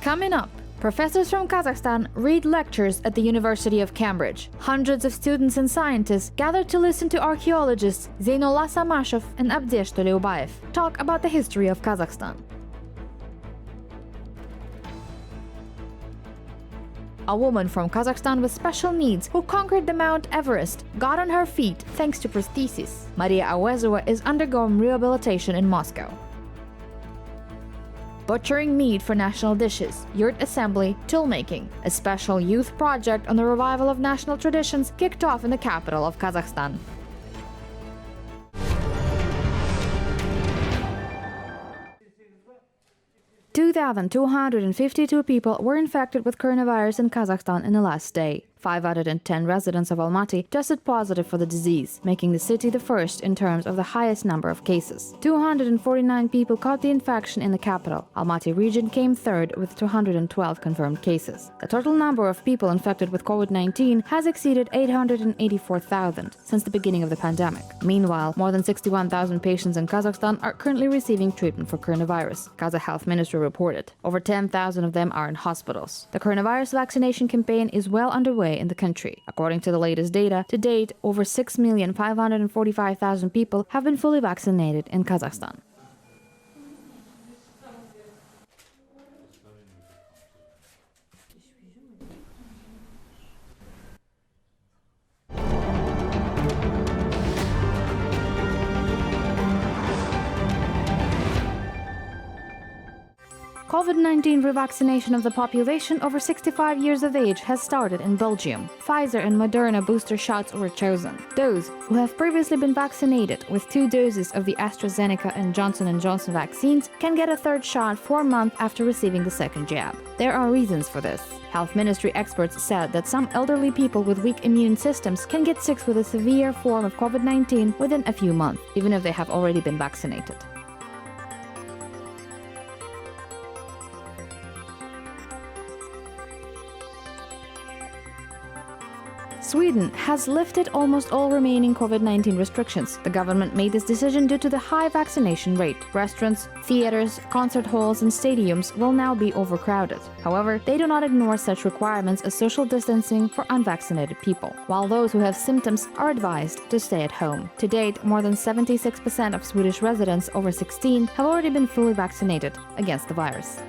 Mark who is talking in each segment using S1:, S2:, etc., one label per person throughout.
S1: Coming up, professors from Kazakhstan read lectures at the University of Cambridge. Hundreds of students and scientists gathered to listen to archaeologists Zeynullah Samashov and Abdesh Toleubayev talk about the history of Kazakhstan. A woman from Kazakhstan with special needs who conquered the Mount Everest got on her feet thanks to prostheses. Maria Awezova is undergoing rehabilitation in Moscow. Butchering meat for national dishes, yurt assembly, tool-making. A special youth project on the revival of national traditions kicked off in the capital of Kazakhstan. 2,252 people were infected with coronavirus in Kazakhstan in the last day. 5 out of 10 residents of Almaty tested positive for the disease, making the city the first in terms of the highest number of cases. 249 people caught the infection in the capital. Almaty region came third with 212 confirmed cases. The total number of people infected with COVID-19 has exceeded 884,000 since the beginning of the pandemic. Meanwhile, more than 61,000 patients in Kazakhstan are currently receiving treatment for coronavirus, Kazakh Health Ministry reported. Over 10,000 of them are in hospitals. The coronavirus vaccination campaign is well underway in the country. According to the latest data, to date, over 6,545,000 people have been fully vaccinated in Kazakhstan. COVID-19 revaccination of the population over 65 years of age has started in Belgium. Pfizer and Moderna booster shots were chosen. Those who have previously been vaccinated with 2 doses of the AstraZeneca and Johnson & Johnson vaccines can get a third shot 4 months after receiving the second jab. There are reasons for this. Health Ministry experts said that some elderly people with weak immune systems can get sick with a severe form of COVID-19 within a few months, even if they have already been vaccinated. Sweden has lifted almost all remaining COVID-19 restrictions. The government made this decision due to the high vaccination rate. Restaurants, theaters, concert halls, and stadiums will now be overcrowded. However, they do not ignore such requirements as social distancing for unvaccinated people, while those who have symptoms are advised to stay at home. To date, more than 76% of Swedish residents over 16 have already been fully vaccinated against the virus.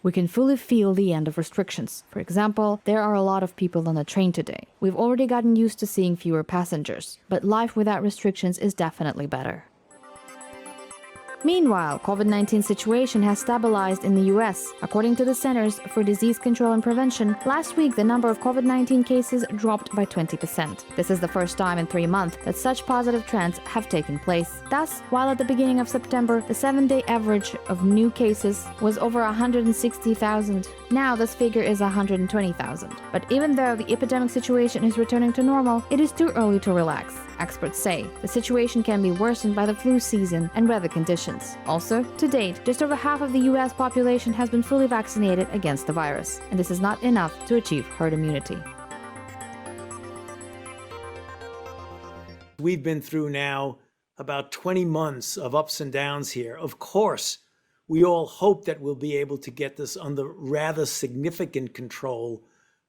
S1: We can fully feel the end of restrictions. For example, there are a lot of people on the train today. We've already gotten used to seeing fewer passengers, but life without restrictions is definitely better. Meanwhile, COVID-19 situation has stabilized in the US. According to the Centers for Disease Control and Prevention, last week the number of COVID-19 cases dropped by 20%. This is the first time in 3 months that such positive trends have taken place. Thus, while at the beginning of September, the 7-day average of new cases was over 160,000, now this figure is 120,000. But even though the epidemic situation is returning to normal, it is too early to relax. Experts say the situation can be worsened by the flu season and weather conditions. Also, to date, just over half of the US population has been fully vaccinated against the virus, and this is not enough to achieve herd immunity.
S2: We've been through now about 20 months of ups and downs here. Of course, we all hope that we'll be able to get this under rather significant control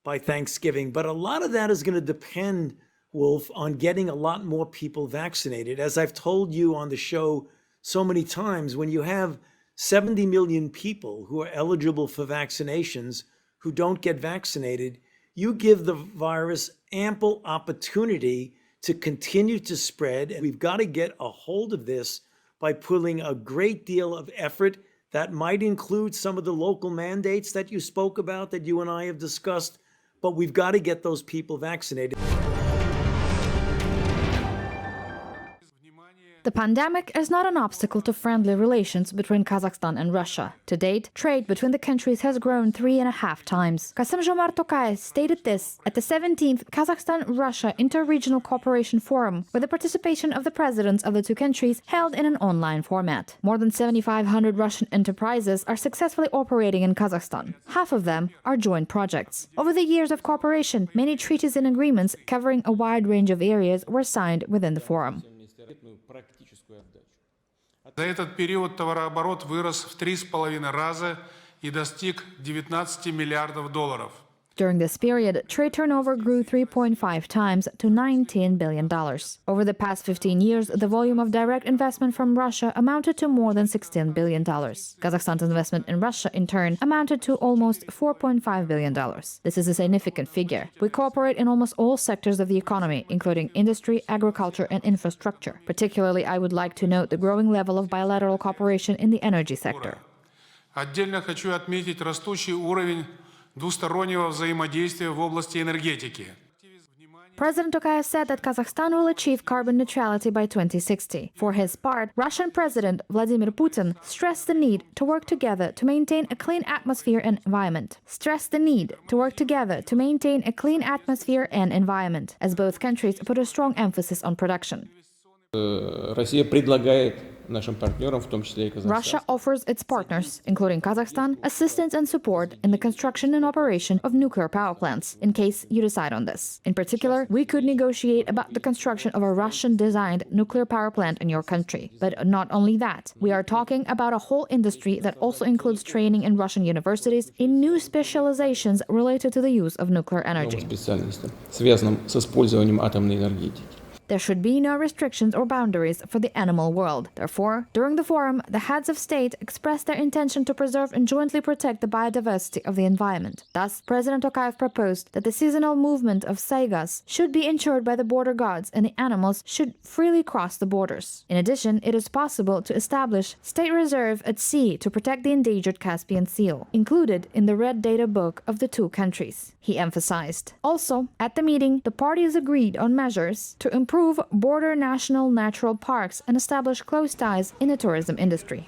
S2: by Thanksgiving, but a lot of that is going to depend, Wolf, on getting a lot more people vaccinated. As I've told you on the show so many times, when you have 70 million people who are eligible for vaccinations who don't get vaccinated, you give the virus ample opportunity to continue to spread. And we've got to get a hold of this by pulling a great deal of effort. That might include some of the local mandates that you spoke about, that you and I have discussed, but we've got to get those people vaccinated.
S1: The pandemic is not an obstacle to friendly relations between Kazakhstan and Russia. To date, trade between the countries has grown 3.5 times. Kassym-Jomart Tokayev stated this at the 17th Kazakhstan-Russia Interregional Cooperation Forum, with the participation of the presidents of the two countries held in an online format. More than 7,500 Russian enterprises are successfully operating in Kazakhstan. Half of them are joint projects. Over the years of cooperation, many treaties and agreements covering a wide range of areas were signed within the forum.
S3: За этот период товарооборот вырос в 3,5 раза и достиг 19 миллиардов долларов.
S1: During this period, trade turnover grew 3.5 times to $19 billion. Over the past 15 years, the volume of direct investment from Russia amounted to more than $16 billion. Kazakhstan's investment in Russia, in turn, amounted to almost $4.5 billion. This is a significant figure. We cooperate in almost all sectors of the economy, including industry, agriculture, and infrastructure. Particularly, I would like to note the growing level of bilateral cooperation in the energy sector.
S3: Отдельно хочу отметить растущий уровень двустороннего взаимодействия в области энергетики.
S1: President Tokayev said that Kazakhstan will achieve carbon neutrality by 2060. For his part, Russian President Vladimir Putin stressed the need to work together to maintain a clean atmosphere and environment. As both countries put a strong emphasis on production.
S4: Россия предлагает нашим партнерам, в том числе и Казахстану.
S1: Russia offers its partners, including Kazakhstan, assistance and support in the construction and operation of nuclear power plants, in case you decide on this. In particular, we could negotiate about the construction of a Russian-designed nuclear power plant in your country. But not only that, we are talking about a whole industry that also includes training in Russian universities in new specializations related to the use of nuclear energy.
S4: Специальностям, связанным с использованием атомной энергетики.
S1: There should be no restrictions or boundaries for the animal world. Therefore, during the forum, the heads of state expressed their intention to preserve and jointly protect the biodiversity of the environment. Thus, President Tokayev proposed that the seasonal movement of saigas should be ensured by the border guards and the animals should freely cross the borders. In addition, it is possible to establish state reserve at sea to protect the endangered Caspian seal, included in the red data book of the two countries, he emphasized. Also, at the meeting, the parties agreed on measures to improve border national natural parks and establish close ties in the tourism industry.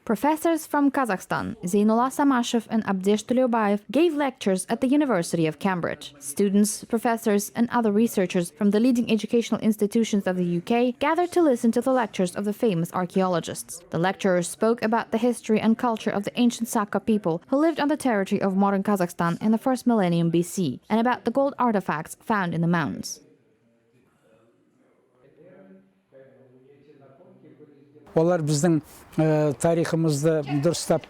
S1: Professors from Kazakhstan, Zeynullah Samashev and Abdesh Tulyobayev, gave lectures at the University of Cambridge. Students, professors, and other researchers from the leading educational institutions of the UK gathered to listen to the lectures of the famous archaeologists. The lecturers spoke about the history and culture of the ancient Sakha people who lived on the territory of modern Kazakhstan in the first millennium BC, and about the gold artifacts found in the mountains.
S5: Олар біздің тарихымызды дұрыстап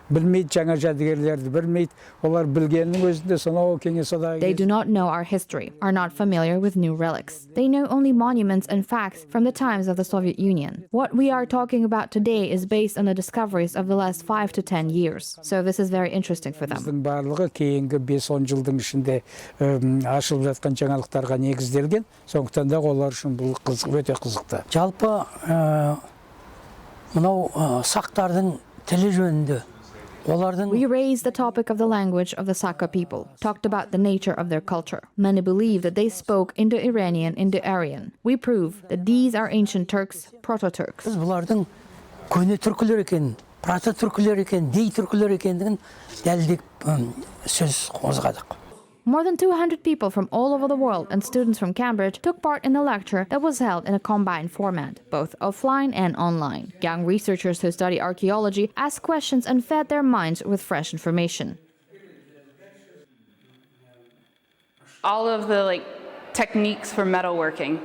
S5: білмейді, жаңа жәдігерлерді білмейді. Олар білгеннің өзінде сонау кеңес одағы.
S1: They do not know our history, are not familiar with new relics. They know only monuments and facts from the times of the Soviet Union. What we are talking about today is based on the discoveries of the last 5 to 10 years. So this is very interesting for them.
S5: Біздің барлығы кейінгі 5-10 жылдың ішінде ашылып жатқан жаңалықтарға негізделген. Сондықтан да олар үшін бұл өте қызықты.
S6: Жалпы мынау сақтардың тілі жөнінде
S1: We raised the topic of the language of the Sakha people, talked about the nature of their culture. Many believe that they spoke Indo-Iranian, Indo-Aryan. We prove that these are ancient Turks, proto-Turks.
S6: Біз бұлардың көне түркілер екен, прото-түркілер екен, дей түркілер екендігін дәлелдеп сөз қозғадық.
S1: More than 200 people from all over the world and students from Cambridge took part in a lecture that was held in a combined format, both offline and online. Young researchers who study archaeology asked questions and fed their minds with fresh information.
S7: All of the techniques for metalworking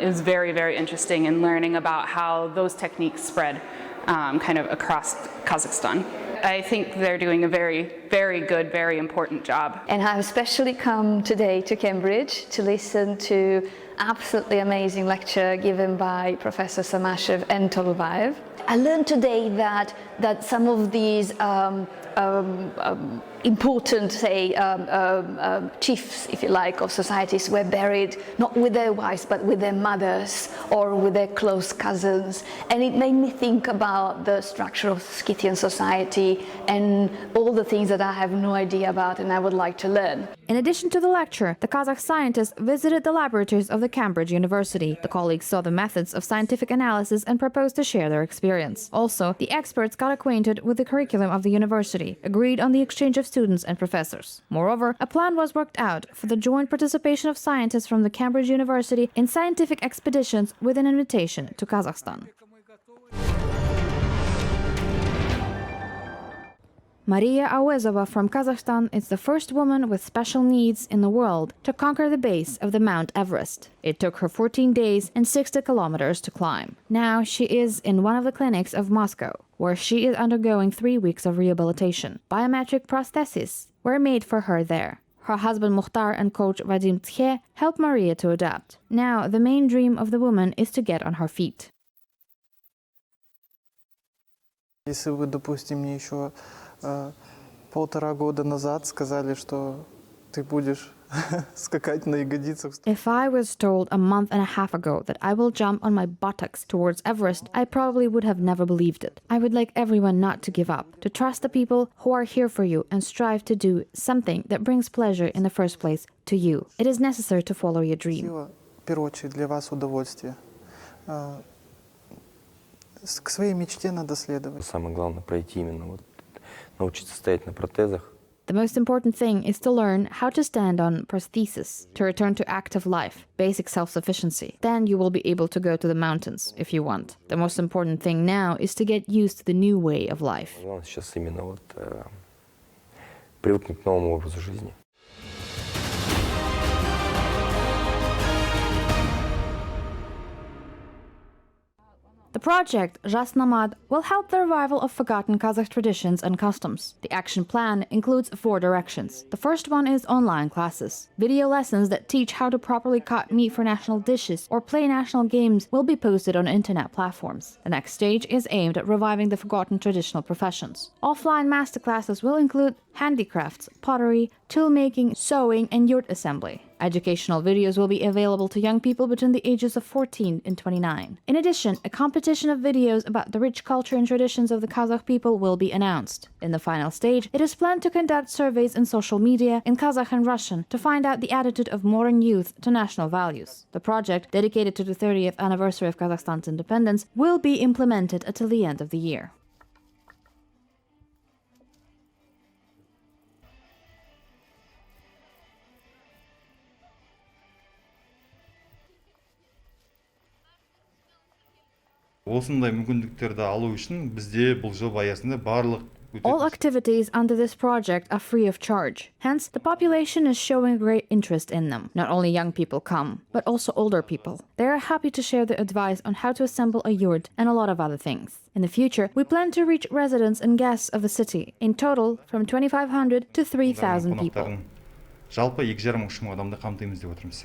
S7: is very, very interesting, and learning about how those techniques spread kind of across Kazakhstan. I think they're doing a very, very good, very important job.
S8: And I've especially come today to Cambridge to listen to absolutely amazing lecture given by Professor Samashev and Tolubayev. I learned today that some of these important, say, chiefs, if you like, of societies were buried not with their wives but with their mothers or with their close cousins, and it made me think about the structure of Scythian society and all the things that I have no idea about and I would like to learn.
S1: In addition to the lecture, the Kazakh scientists visited the laboratories of the Cambridge University. The colleagues saw the methods of scientific analysis and proposed to share their experience. Also, the experts got acquainted with the curriculum of the university, agreed on the exchange of students and professors. Moreover, a plan was worked out for the joint participation of scientists from the Cambridge University in scientific expeditions with an invitation to Kazakhstan. Maria Awezova from Kazakhstan is the first woman with special needs in the world to conquer the base of the Mount Everest. It took her 14 days and 60 kilometers to climb. Now she is in one of the clinics of Moscow, where she is undergoing 3 weeks of rehabilitation. Biometric prostheses were made for her there. Her husband Mukhtar and coach Vadim Tkhe helped Maria to adapt. Now the main dream of the woman is to get on her feet.
S9: Если вы, допустим, мне еще 1,5 года назад сказали, что ты будешь скакать на ягодицах.
S1: If I was told a month and a half ago that I will jump on my buttocks towards Everest, I probably would have never believed it. I would like everyone not to give up, to trust the people who are here for you and strive to do something that brings pleasure in the first place to you. It is necessary to follow your dream.
S9: В первую очередь для вас удовольствие. К своей мечте надо следовать.
S10: Самое главное пройти именно научиться стоять на протезах.
S1: The most important thing is to learn how to stand on prostheses, to return to active life, basic self-sufficiency. Then you will be able to go to the mountains if you want. The most important thing now is to get used to the new way of life.
S10: Главное сейчас именно привыкнуть к новому образу жизни.
S1: The project, Jas Nomad, will help the revival of forgotten Kazakh traditions and customs. The action plan includes 4 directions. The first one is online classes. Video lessons that teach how to properly cut meat for national dishes or play national games will be posted on internet platforms. The next stage is aimed at reviving the forgotten traditional professions. Offline masterclasses will include handicrafts, pottery, tool making, sewing, and yurt assembly. Educational videos will be available to young people between the ages of 14 and 29. In addition, a competition of videos about the rich culture and traditions of the Kazakh people will be announced. In the final stage, it is planned to conduct surveys in social media in Kazakh and Russian to find out the attitude of modern youth to national values. The project, dedicated to the 30th anniversary of Kazakhstan's independence, will be implemented until the end of the year.
S11: Осындай мүмкіндіктерді алу үшін бізде бұл жоба аясында барлық
S1: All activities under this project are free of charge. Hence, the population is showing great interest in them. Not only young people come, but also older people. They are happy to share their advice on how to assemble a yurt and a lot of other things. In the future, we plan to reach residents and guests of the city, in total from 2,500 to 3,000 people.
S11: Жалпы 2,5-3 мың адамды қамтимыз деп отырмыз.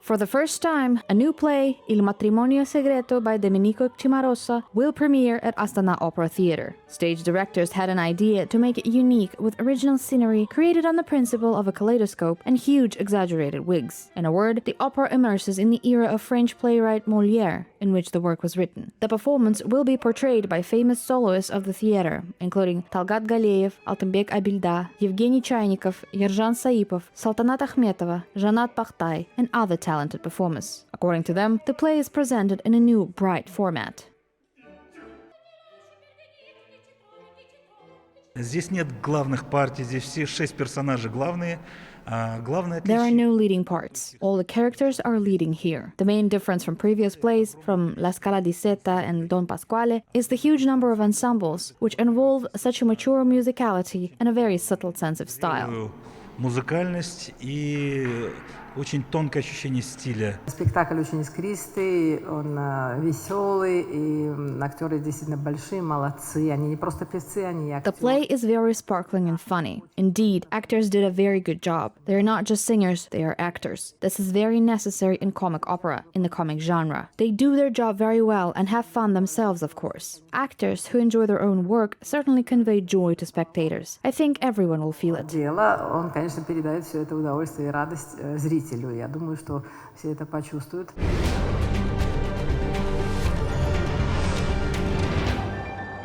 S1: For the first time, a new play, Il matrimonio segreto by Domenico Cimarosa, will premiere at Astana Opera Theatre. Stage directors had an idea to make it unique with original scenery created on the principle of a kaleidoscope and huge exaggerated wigs. In a word, the opera immerses in the era of French playwright Molière, in which the work was written. The performance will be portrayed by famous soloists of the theatre, including Talgat Galeyev, Altınbek Abilda, Evgeny Chaynikov, Yerzhan Saipov, Saltanat Akhmetova, Janat Bakhtai, and other talented performers. According to them, the play is presented in a new, bright format.
S12: Здесь нет главных партий, здесь все 6 персонажей главные.
S1: There are no leading parts. All the characters are leading here. The main difference from previous plays, from La Scala di Seta and Don Pasquale, is the huge number of ensembles, which involve such a mature musicality and a very subtle sense of style.
S12: Музыкальность и очень тонкое ощущение стиля.
S13: Спектакль очень искристый, он веселый, и актеры действительно большие, молодцы. Они не просто певцы, они актеры.
S1: The play is very sparkling and funny. Indeed, actors did a very good job. They are not just singers, they are actors. This is very necessary in comic opera, in the comic genre. They do their job very well and have fun themselves, of course. Actors who enjoy their own work certainly convey joy to spectators. I think everyone will feel it.
S13: Дело, он, конечно, передает все это удовольствие и радость зрителю. Я думаю, что все это почувствуют.